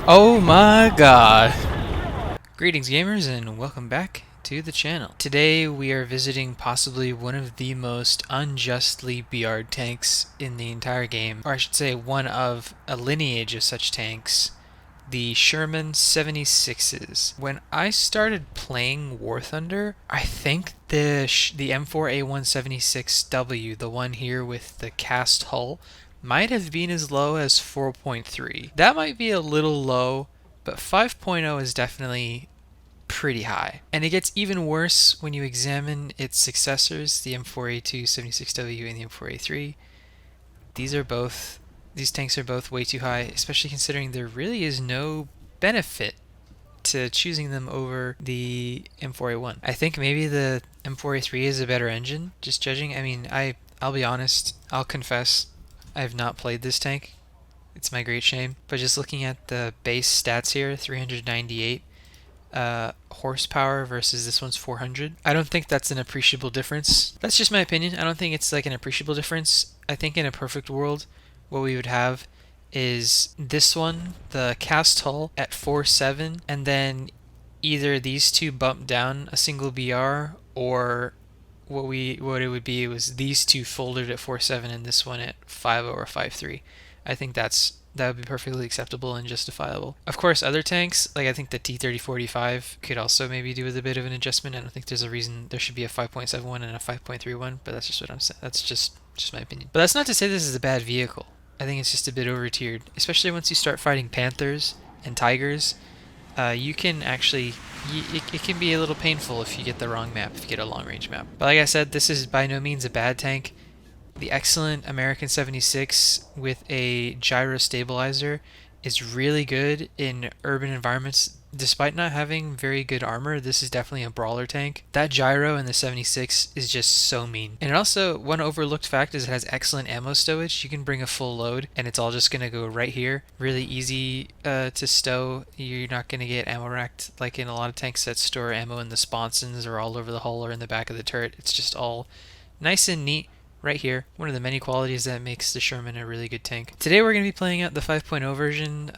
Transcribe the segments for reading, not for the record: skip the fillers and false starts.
Oh my god. Greetings gamers and welcome back to the channel. Today we are visiting possibly one of the most unjustly BR'd tanks in the entire game, or I should say one of a lineage of such tanks, the Sherman 76s. When I started playing War Thunder, I think the M4A176W, the one here with the cast hull, might have been as low as 4.3. That might be a little low, but 5.0 is definitely pretty high. And it gets even worse when you examine its successors, the M4A276W and the M4A3. These tanks are both way too high, especially considering there really is no benefit to choosing them over the M4A1. I think maybe the M4A3 is a better engine, just judging. I mean, I'll be honest, I'll confess, I have not played this tank. It's my great shame. But just looking at the base stats here, 398 horsepower versus this one's 400. I don't think that's an appreciable difference. That's just my opinion. I don't think it's like an appreciable difference. I think in a perfect world, what we would have is this one, the cast hull at 4.7, and then either these two bump down a single BR, or what it would be was these two folded at 4.7 and this one at 5.0 or 5.3. I think that would be perfectly acceptable and justifiable. Of course, other tanks, like I think the T-3045 could also maybe do with a bit of an adjustment. I don't think there's a reason there should be a 5.71 and a 5.31, but that's just what I'm saying. That's just my opinion. But that's not to say this is a bad vehicle. I think it's just a bit over-tiered, especially once you start fighting Panthers and Tigers. You can actually, it can be a little painful if you get the wrong map, if you get a long-range map. But like I said, this is by no means a bad tank. The excellent American 76 with a gyro stabilizer is really good in urban environments. Despite not having very good armor, this is definitely a brawler tank. That gyro in the 76 is just so mean. And also, one overlooked fact is it has excellent ammo stowage. You can bring a full load and it's all just going to go right here. Really easy to stow. You're not going to get ammo racked like in a lot of tanks that store ammo in the sponsons or all over the hull or in the back of the turret. It's just all nice and neat right here. One of the many qualities that makes the Sherman a really good tank. Today we're going to be playing out the 5.0 version,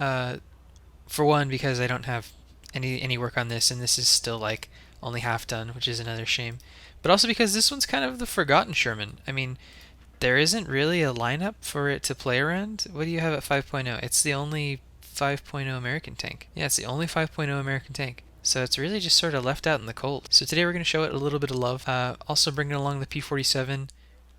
for one because I don't have any work on this and this is still like only half done, which is another shame. But also because this one's kind of the forgotten Sherman. I mean, there isn't really a lineup for it to play around. What do you have at 5.0? It's the only 5.0 American tank. Yeah, it's the only 5.0 American tank. So it's really just sort of left out in the cold. So today we're going to show it a little bit of love. Also bringing along the P47,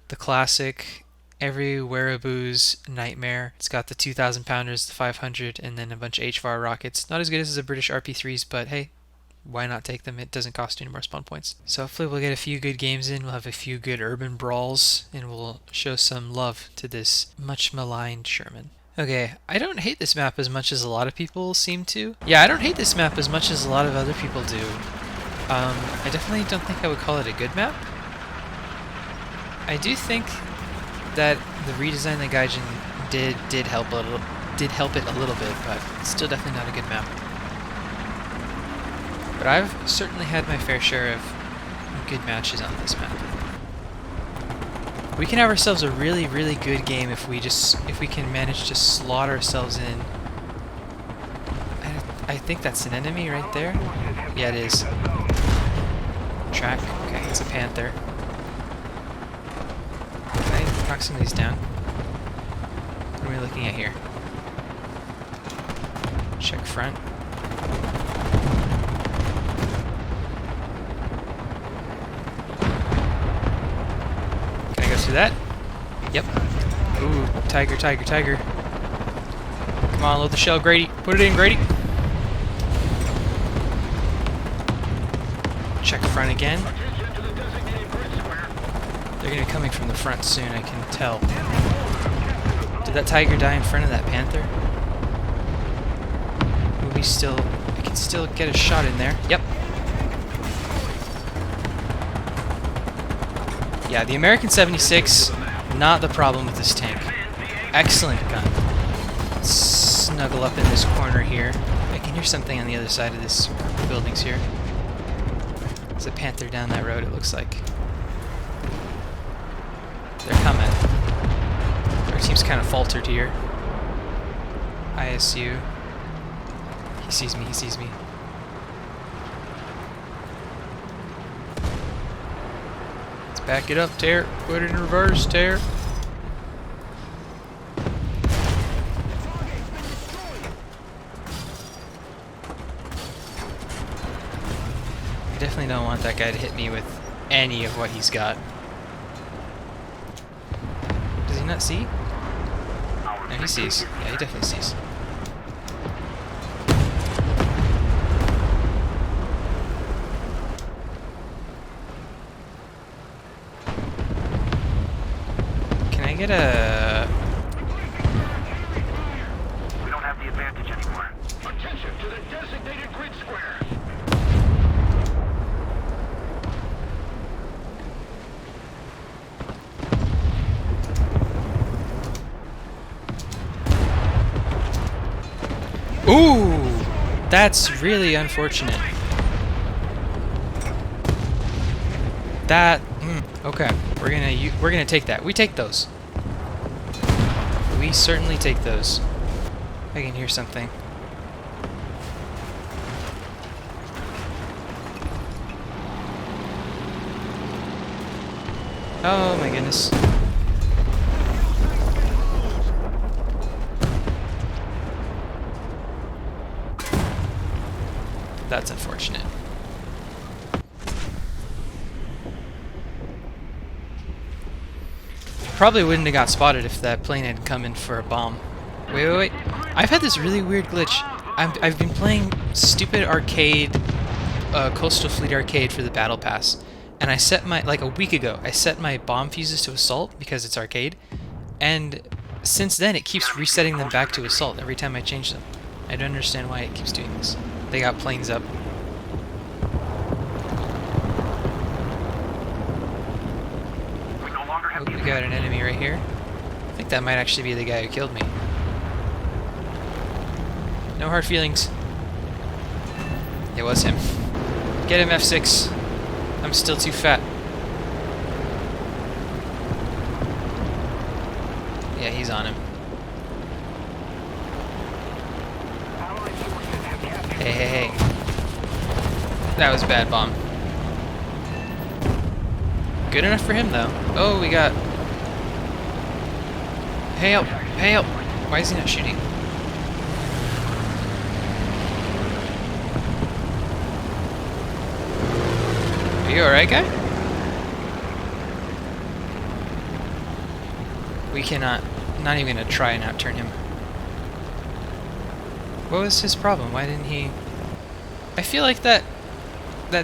the classic, every Weraboo's nightmare. It's got the 2,000 pounders, the 500, and then a bunch of HVAR rockets. Not as good as the British RP3s, but hey, why not take them? It doesn't cost you any more spawn points. So hopefully we'll get a few good games in, we'll have a few good urban brawls, and we'll show some love to this much maligned Sherman. Okay, I don't hate this map as much as a lot of people seem to. Yeah, I don't hate this map as much as a lot of other people do. I definitely don't think I would call it a good map. I do think that the redesign that Gaijin did help it a little bit, but it's still definitely not a good map. But I've certainly had my fair share of good matches on this map. We can have ourselves a really, really good game if we can manage to slot ourselves in. I think that's an enemy right there. Yeah, it is. Track. Okay, it's a Panther. Proximity's down. What are we looking at here? Check front. Can I go through that? Yep. Ooh, tiger, tiger, tiger. Come on, load the shell, Grady. Put it in, Grady. Check front again. They're going to be coming from the front soon, I can tell. Did that tiger die in front of that panther? I can still get a shot in there. Yep. Yeah, the American 76, not the problem with this tank. Excellent gun. Let's snuggle up in this corner here. I can hear something on the other side of this buildings here. There's a panther down that road, it looks like. They're coming. Our team's kind of faltered here. ISU. He sees me, he sees me. Let's back it up, Tear. Put it in reverse, Tear. I definitely don't want that guy to hit me with any of what he's got. Does he not see? No, he sees. Yeah, he definitely sees. Can I get a... We don't have the advantage anymore. Attention to the designated grid square. Ooh! That's really unfortunate. That... okay, we're gonna take that. We take those. We certainly take those. I can hear something. Oh my goodness. That's unfortunate. Probably wouldn't have got spotted if that plane had come in for a bomb. Wait. I've had this really weird glitch. I've been playing stupid arcade, Coastal Fleet Arcade for the Battle Pass. And I set my, like a week ago, I set my bomb fuses to assault because it's arcade. And since then it keeps resetting them back to assault every time I change them. I don't understand why it keeps doing this. They got planes up. Oh, we got an enemy right here. I think that might actually be the guy who killed me. No hard feelings. It was him. Get him, F6. I'm still too fat. Yeah, he's on him. Hey. That was a bad bomb. Good enough for him, though. Oh, we got... Help! Help! Why is he not shooting? Are you alright, guy? We cannot... Not even gonna try and outturn him. What was his problem? Why didn't he... I feel like that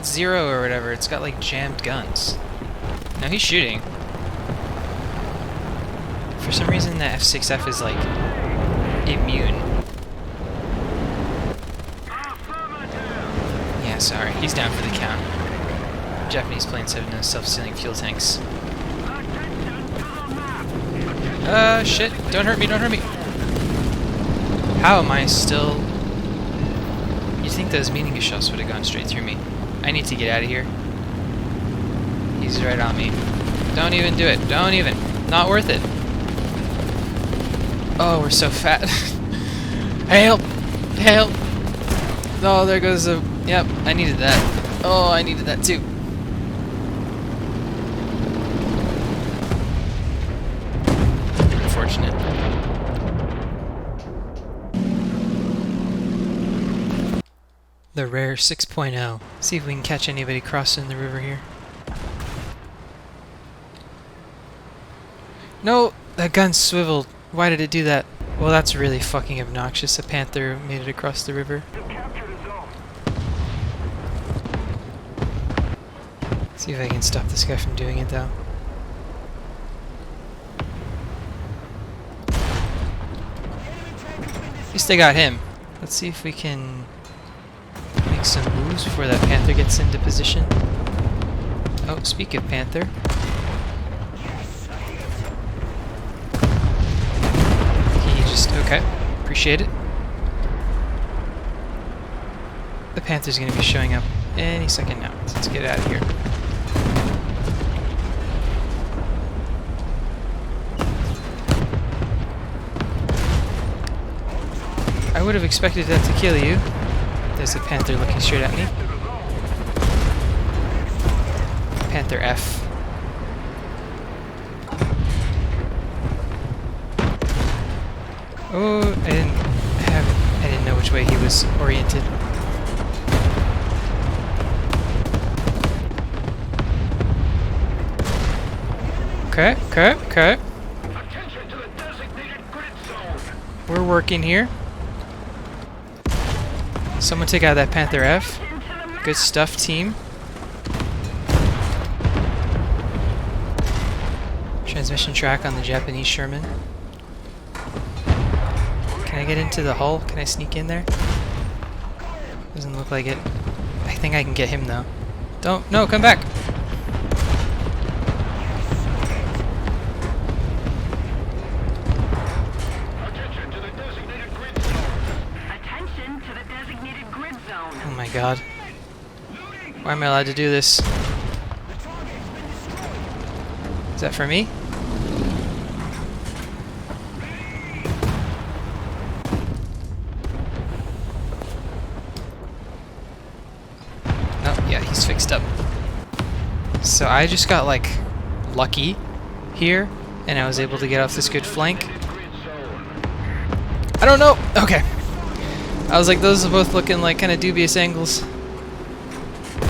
Zero or whatever, it's got like jammed guns. No, he's shooting. For some reason that F6F is like immune. Yeah, sorry. He's down for the count. Japanese planes have no self-sealing fuel tanks. Shit. Don't hurt me, don't hurt me. How am I still... You'd think those meaningless shots would have gone straight through me. I need to get out of here. He's right on me. Don't even do it. Don't even. Not worth it. Oh, we're so fat. Help! Help! Oh, there goes the... Yep, I needed that. Oh, I needed that too. Unfortunate. The rare 6.0. See if we can catch anybody crossing the river here. No! That gun swiveled. Why did it do that? Well, that's really fucking obnoxious. A panther made it across the river. See if I can stop this guy from doing it, though. At least I got him. Let's see if we can make some moves before that panther gets into position. Oh, speak of panther. Okay, appreciate it. The panther's gonna be showing up any second now. So let's get out of here. I would have expected that to kill you. There's a Panther looking straight at me. Panther F. Oh, I didn't know which way he was oriented. Okay, okay, okay. Attention to the designated grid zone. We're working here. Someone take out that Panther F. Good stuff, team. Transmission track on the Japanese Sherman. Can I get into the hull? Can I sneak in there? Doesn't look like it. I think I can get him though. Don't, no, come back! Attention to the designated grid zone. Attention to the designated grid zone. Oh my god. Why am I allowed to do this? Is that for me? Oh, yeah, he's fixed up. So I just got, like, lucky here, and I was able to get off this good flank. I don't know! Okay. I was like, those are both looking like kind of dubious angles.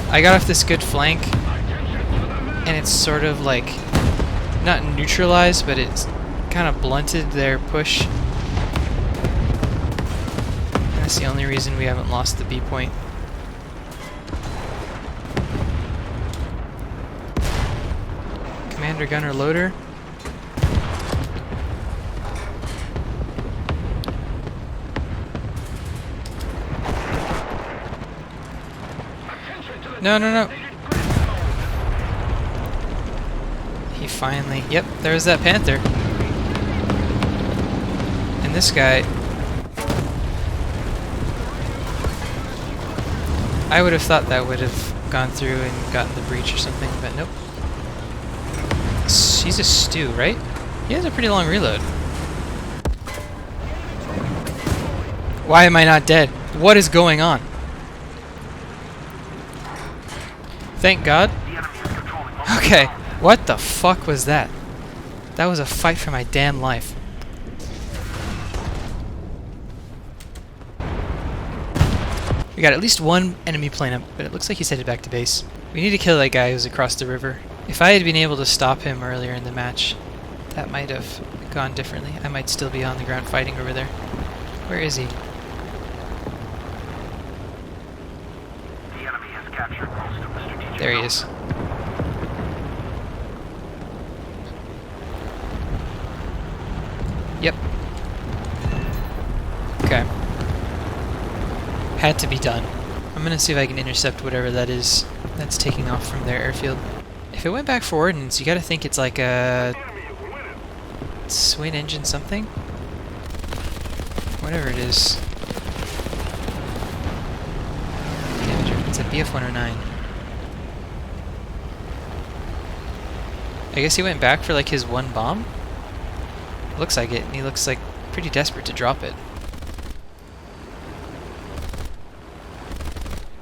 I got off this good flank, and it's sort of like, not neutralized, but it's kind of blunted their push. That's the only reason we haven't lost the B point. Commander, gunner, loader. No, no, no. He finally... Yep, there's that Panther. And this guy... I would have thought that would have gone through and gotten the breach or something, but nope. He's a stew, right? He has a pretty long reload. Why am I not dead? What is going on? Thank God. Okay, what the fuck was that? That was a fight for my damn life. We got at least one enemy plane up, but it looks like he's headed back to base. We need to kill that guy who's across the river. If I had been able to stop him earlier in the match, that might have gone differently. I might still be on the ground fighting over there. Where is he? The enemy has captured most of the strategic. There he is. Yep. Okay. Had to be done. I'm gonna see if I can intercept whatever that is that's taking off from their airfield. If it went back for ordnance, you gotta think it's like a twin engine something? Whatever it is. It's a BF-109. I guess he went back for like his one bomb? Looks like it, and he looks like pretty desperate to drop it.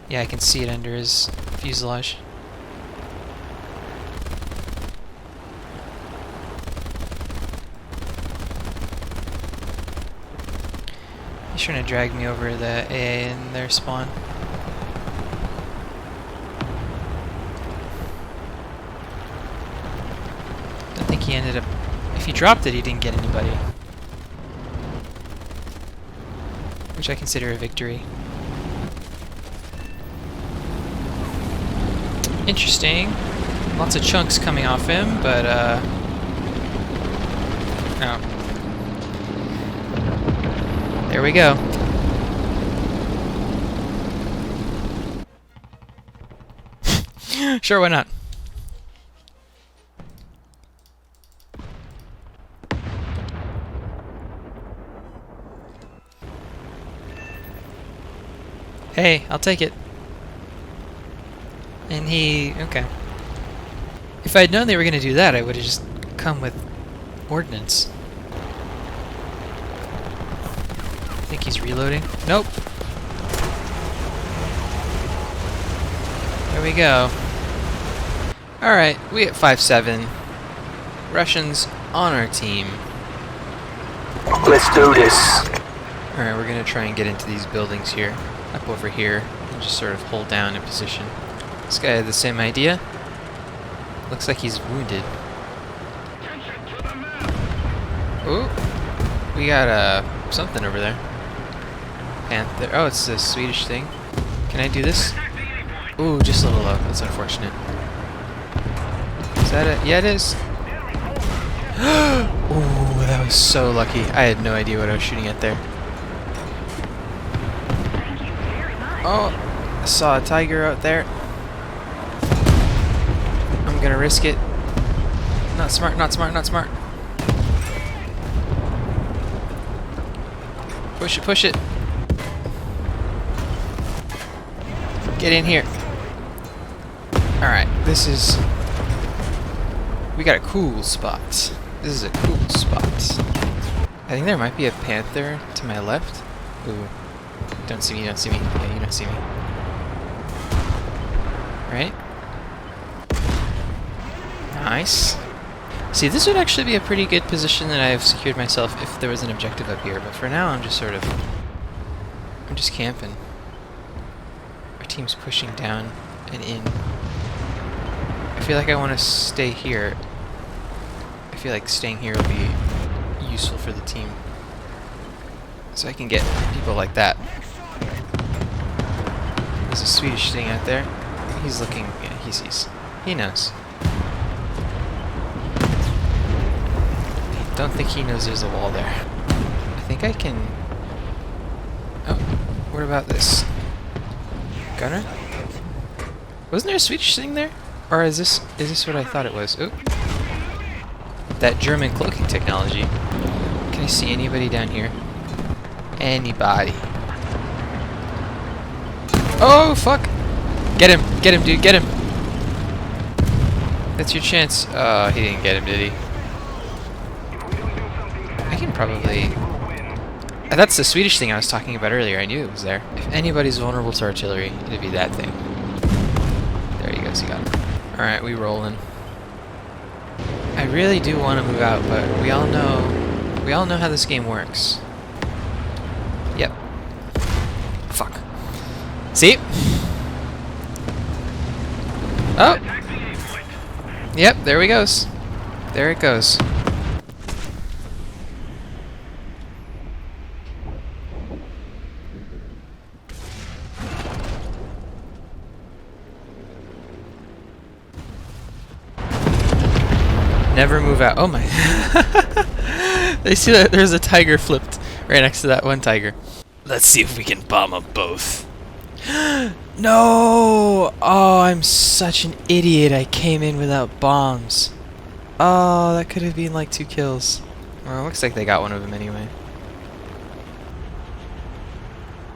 Yeah, I can see it under his fuselage. He's trying to drag me over the AA in their spawn. Don't think he ended up... If he dropped it, he didn't get anybody. Which I consider a victory. Interesting. Lots of chunks coming off him, but oh. There we go. Sure, why not? Hey, I'll take it. And he... okay. If I had known they were going to do that, I would have just come with ordnance. I think he's reloading. Nope. There we go. Alright, we at 5-7. Russians on our team. Let's do this. Alright, we're gonna try and get into these buildings here. Up over here. And just sort of hold down a position. This guy had the same idea. Looks like he's wounded. Ooh. We got something over there. Panther. Oh, it's a Swedish thing. Can I do this? Ooh, just a little low. That's unfortunate. Is that it? Yeah, it is. Ooh, that was so lucky. I had no idea what I was shooting at there. Oh, I saw a tiger out there. I'm gonna risk it. Not smart, not smart, not smart. Push it, push it. Get in here. Alright, this is... We got a cool spot. This is a cool spot. I think there might be a panther to my left. Ooh. Don't see me, don't see me. Yeah, you don't see me. Right? Nice. See, this would actually be a pretty good position that I've secured myself if there was an objective up here, but for now I'm just sort of... I'm just camping. Our team's pushing down and in. I feel like I want to stay here. I feel like staying here will be useful for the team. So I can get people like that. There's a Swedish thing out there. He's looking, yeah, he sees. He knows. I don't think he knows there's a wall there. I think I can... Oh, what about this? Gunner? Wasn't there a Swedish thing there? Or is this what I thought it was? Oop. That German cloaking technology. Can I see anybody down here? Anybody? Oh, fuck! Get him, dude, get him! That's your chance. He didn't get him, did he? I can probably... That's the Swedish thing I was talking about earlier. I knew it was there. If anybody's vulnerable to artillery, it'd be that thing. There he goes, he got him. Alright, we rolling. I really do want to move out, but we all know how this game works. Yep. Fuck. See? Oh! Yep, there we goes. There it goes. Never move out. Oh my. They see that there's a tiger flipped right next to that one tiger. Let's see if we can bomb them both. No! Oh, I'm such an idiot. I came in without bombs. Oh, that could have been like 2 kills. Well, it looks like they got one of them anyway.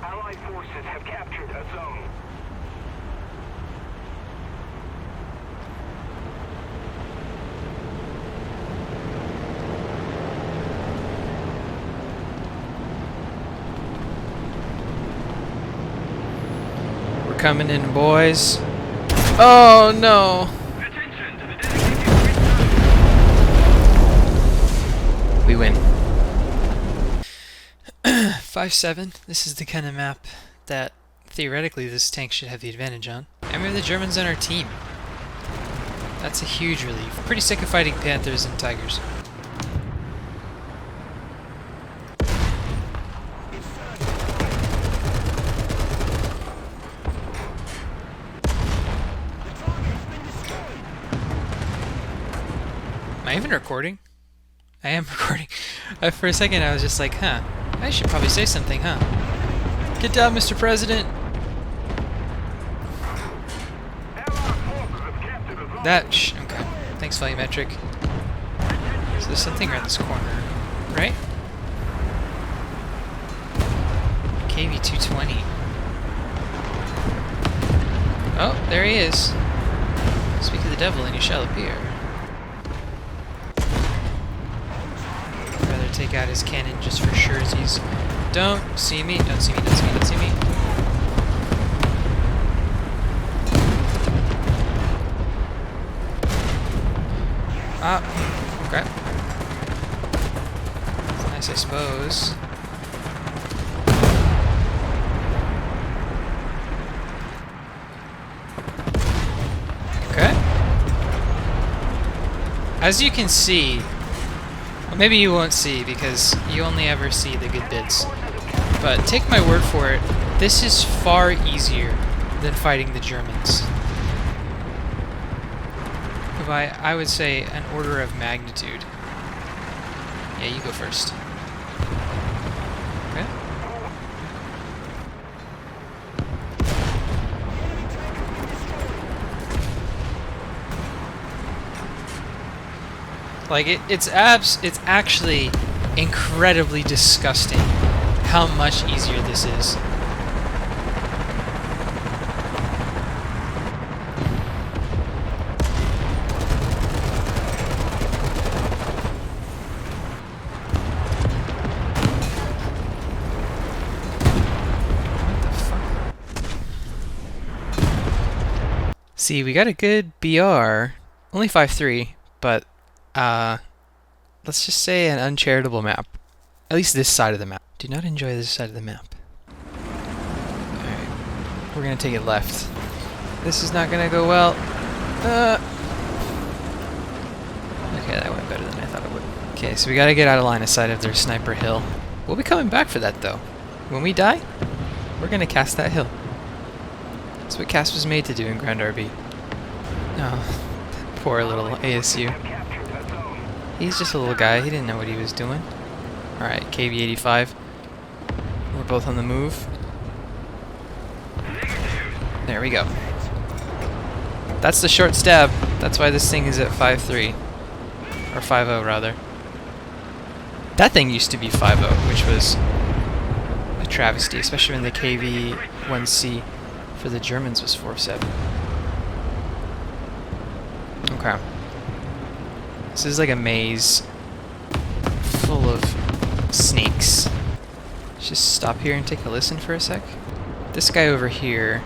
Allied forces have captured a zone. We're coming in, boys. Oh no! Attention to the designated grid zone. We win. 5-7. This is the kind of map that theoretically this tank should have the advantage on. And we have the Germans on our team. That's a huge relief. Pretty sick of fighting panthers and tigers. Am I even recording? I am recording. For a second I was just like, huh, I should probably say something, huh? Get down, Mr. President! Okay. Thanks, volumetric. So there's something around this corner, right? KV-220. Oh, there he is. Speak of the devil and you shall appear. Rather take out his cannon just for surezies. Don't see me, don't see me, don't see me, don't see me. Ah, okay. Nice, I suppose. Okay. As you can see, well, maybe you won't see because you only ever see the good bits. But take my word for it, this is far easier than fighting the Germans. By, I would say, an order of magnitude. Yeah, you go first. Okay. Like, it's actually incredibly disgusting how much easier this is. See, we got a good BR, only 5-3, but let's just say an uncharitable map. At least this side of the map. Do not enjoy this side of the map. Alright, we're gonna take it left. This is not gonna go well. Okay, that went better than I thought it would. Okay, so we gotta get out of line of sight of their sniper hill. We'll be coming back for that though. When we die, we're gonna cast that hill. That's what Cass was made to do in Ground RB. Oh, poor little ASU. He's just a little guy, he didn't know what he was doing. Alright, KV-85. We're both on the move. There we go. That's the short stab. That's why this thing is at 5-3. Or 5-0 rather. That thing used to be 5-0, which was a travesty, especially when the KV-1C for the Germans was 4-7. Okay. This is like a maze full of snakes. Let's just stop here and take a listen for a sec. This guy over here,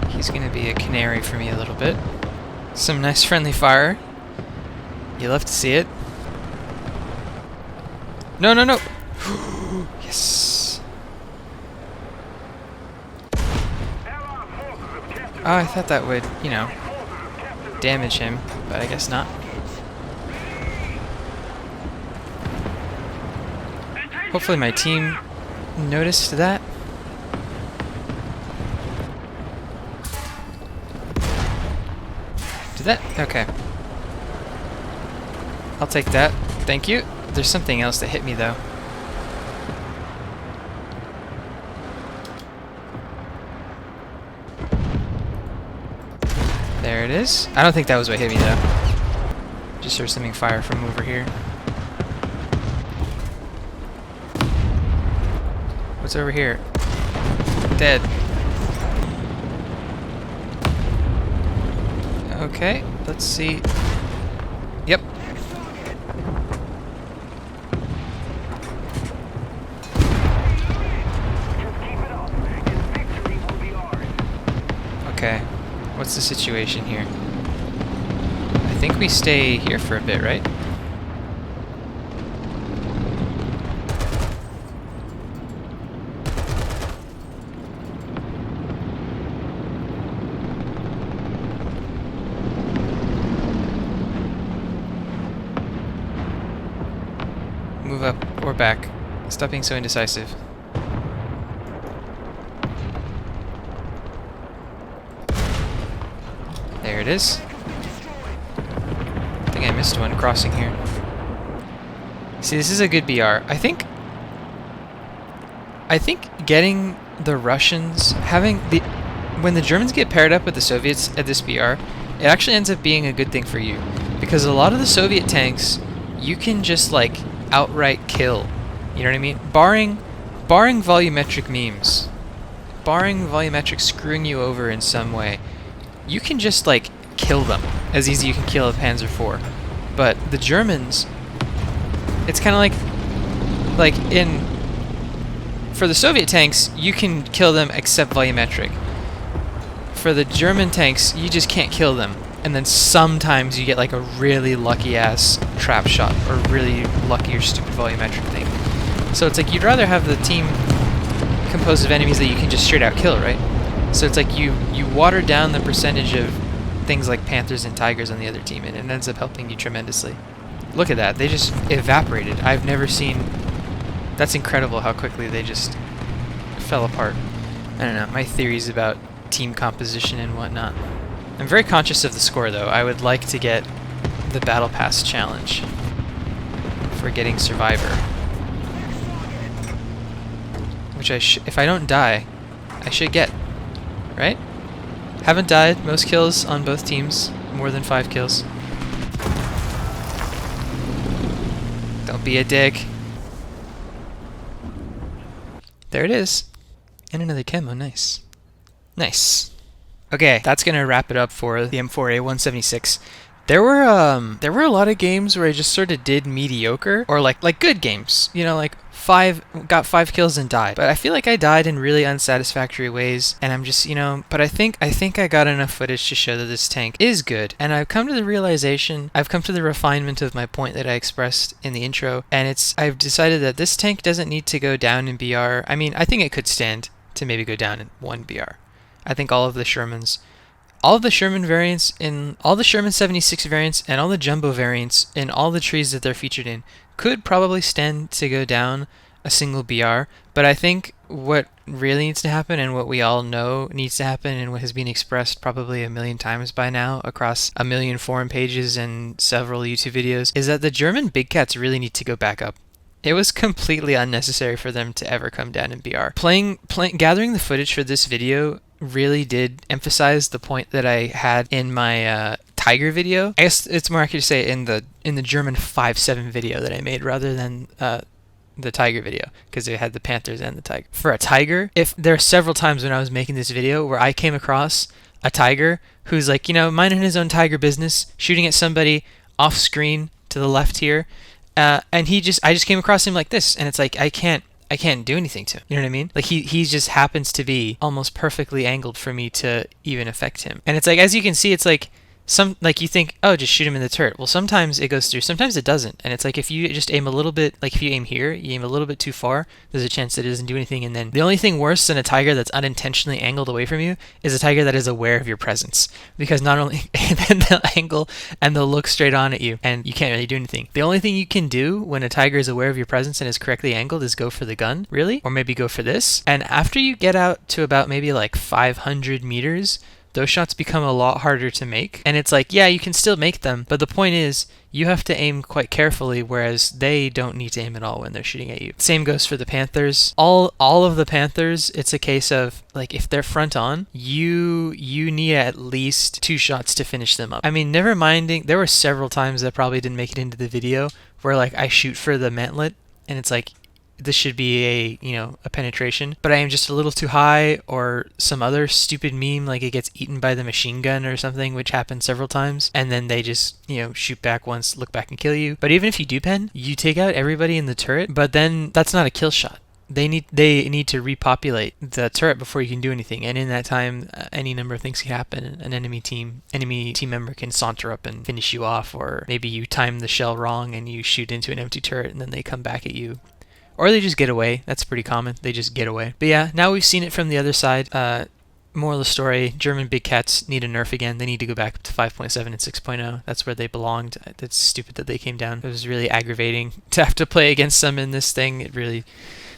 he's gonna be a canary for me a little bit. Some nice friendly fire. You love to see it. No, no, no! Yes! Oh, I thought that would, you know, damage him, but I guess not. Hopefully my team noticed that. Did that? Okay. I'll take that. Thank you. There's something else that hit me though. There it is. I don't think that was what hit me though. Just heard something fire from over here. What's over here? Dead. Okay, let's see. Yep. Okay, what's the situation here? I think we stay here for a bit, right? Move up or back. Stop being so indecisive. There it is. I think I missed one crossing here. See, this is a good BR. I think getting the Russians, when the Germans get paired up with the Soviets at this BR, it actually ends up being a good thing for you. Because a lot of the Soviet tanks, you can just like outright kill. You know what I mean? Barring volumetric memes. Barring volumetric screwing you over in some way. You can just like kill them as easy as you can kill a Panzer IV. But the Germans, it's kind of like for the Soviet tanks, you can kill them except volumetric. For the German tanks, you just can't kill them. and then sometimes you get like a really lucky ass trap shot or really lucky or stupid volumetric thing. So it's like you'd rather have the team composed of enemies that you can just straight out kill, right? So it's like you water down the percentage of things like panthers and tigers on the other team, and it ends up helping you tremendously. Look at that, they just evaporated. I've never seen... That's incredible how quickly they just fell apart. I don't know, my theories about team composition and whatnot. I'm very conscious of the score though. I would like to get the Battle Pass challenge for getting Survivor. Which if I don't die, I should get, right? Haven't died, most kills on both teams, more than 5 kills. Don't be a dick. There it is. And another camo, nice. Nice. Okay, that's gonna wrap it up for the M4A176. There were a lot of games where I just sort of did mediocre, or like good games, you know, like got 5 kills and died. But I feel like I died in really unsatisfactory ways, and I'm just, you know, but I think I got enough footage to show that this tank is good. And I've come to the refinement of my point that I expressed in the intro, and I've decided that this tank doesn't need to go down in BR. I mean, I think it could stand to maybe go down in 1 BR. I think all of the Sherman variants, in all the Sherman 76 variants, and all the jumbo variants, in all the trees that they're featured in, could probably stand to go down a single BR. But I think what really needs to happen, and what we all know needs to happen, and what has been expressed probably a million times by now across a million forum pages and several YouTube videos, is that the German big cats really need to go back up. It was completely unnecessary for them to ever come down in BR. Gathering the footage for this video really did emphasize the point that I had in my Tiger video. I guess it's more accurate to say in the German 5.7 video that I made rather than the Tiger video, because it had the panthers and the tiger. For a tiger, if there are several times when I was making this video where I came across a tiger who's like, you know, minding his own tiger business, shooting at somebody off screen to the left here, and I just came across him like this, and it's like I can't do anything to him. You know what I mean? Like he just happens to be almost perfectly angled for me to even affect him. And it's like, as you can see, it's like you think, oh, just shoot him in the turret. Well, sometimes it goes through, sometimes it doesn't. And it's like, if you just aim a little bit, like if you aim here, you aim a little bit too far, there's a chance that it doesn't do anything. And then the only thing worse than a tiger that's unintentionally angled away from you is a tiger that is aware of your presence. Because not only then they'll angle and they'll look straight on at you and you can't really do anything. The only thing you can do when a tiger is aware of your presence and is correctly angled is go for the gun, really, or maybe go for this. And after you get out to about maybe like 500 meters, those shots become a lot harder to make. And it's like, yeah, you can still make them, but the point is you have to aim quite carefully, whereas they don't need to aim at all when they're shooting at you. Same goes for the panthers. All of the panthers, it's a case of like, if they're front on, you need at least 2 shots to finish them up. I mean, never minding, there were several times that probably didn't make it into the video where like I shoot for the mantlet and it's like, this should be a penetration, but I am just a little too high, or some other stupid meme like it gets eaten by the machine gun or something, which happens several times, and then they just, shoot back once, look back and kill you. But even if you do pen, you take out everybody in the turret, but then that's not a kill shot. They need to repopulate the turret before you can do anything, and in that time, any number of things can happen. An enemy team member can saunter up and finish you off, or maybe you time the shell wrong and you shoot into an empty turret and then they come back at you. Or they just get away. That's pretty common. They just get away. But yeah, now we've seen it from the other side. Moral of the story, German big cats need a nerf again. They need to go back up to 5.7 and 6.0. That's where they belonged. That's stupid that they came down. It was really aggravating to have to play against them in this thing. It really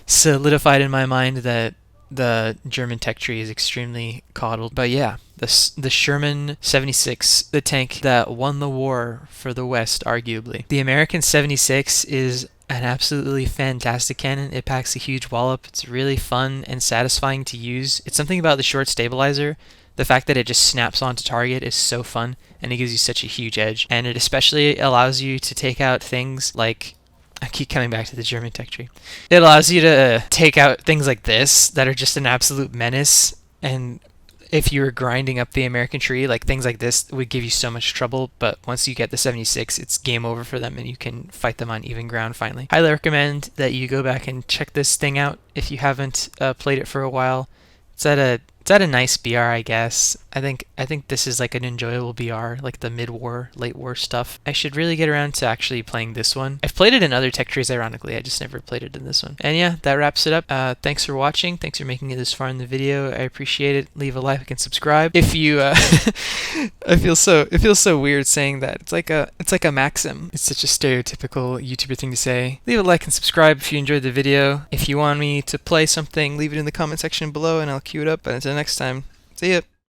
solidified in my mind that the German tech tree is extremely coddled. But yeah, the Sherman 76, the tank that won the war for the West, arguably. The American 76 is an absolutely fantastic cannon. It packs a huge wallop. It's really fun and satisfying to use. It's something about the short stabilizer. The fact that it just snaps onto target is so fun, and it gives you such a huge edge. And it especially allows you to take out things like, I keep coming back to the German tech tree. It allows you to take out things like this that are just an absolute menace, and if you were grinding up the American tree, like things like this would give you so much trouble, but once you get the 76, it's game over for them and you can fight them on even ground finally. Highly recommend that you go back and check this thing out if you haven't played it for a while. It's at a It's at a nice BR, I guess. I think this is like an enjoyable BR, like the mid-war, late-war stuff. I should really get around to actually playing this one. I've played it in other tech trees, ironically. I just never played it in this one. And yeah, that wraps it up. Thanks for watching. Thanks for making it this far in the video. I appreciate it. Leave a like and subscribe. If you, it feels so weird saying that. It's like a maxim. It's such a stereotypical YouTuber thing to say. Leave a like and subscribe if you enjoyed the video. If you want me to play something, leave it in the comment section below and I'll queue it up. But until next time, see ya.